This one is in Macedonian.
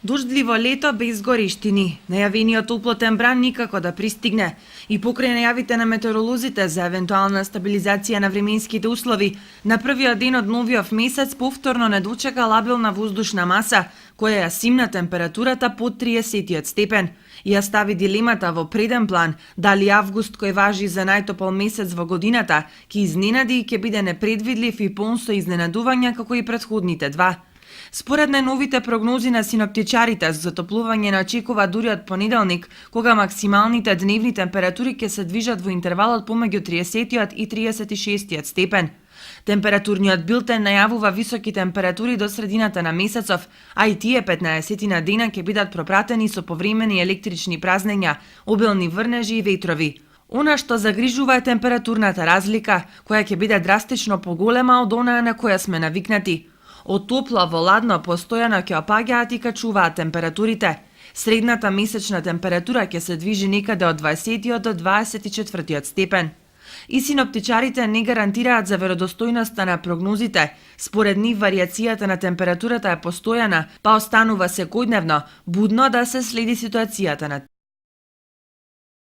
Дождливо лето без гориштини. Најавениот топлотен бран никако да пристигне. И покрај најавите на метеоролозите за евентуална стабилизација на временските услови, на првиот ден од новиот месец повторно не дочека лабилна воздушна маса, која ја симна температурата под 30 степен. И ја стави дилемата во преден план, дали август, кој важи за најтопол месец во годината, ќе изненади и ќе биде непредвидлив и полн со изненадувања како и претходните два. Според најновите прогнози на синоптичарите, затоплување не очекува дури од понеделник, кога максималните дневни температури ќе се движат во интервалот помеѓу 30 и 36 степен. Температурниот билтен најавува високи температури до средината на месецов, а и тие 15 дена ќе бидат пропратени со повремени електрични празнења, обилни врнежи и ветрови. Она што загрижува е температурната разлика, која ќе биде драстично поголема од онаа на која сме навикнати. Од топло во ладно постојано ќе опаѓаат и качуваат температурите. Средната месечна температура ќе се движи некаде од 20 до 24 степен. И синоптичарите не гарантираат за веродостојноста на прогнозите. Според нив варијацијата на температурата е постојана, па останува секојдневно будно да се следи ситуацијата на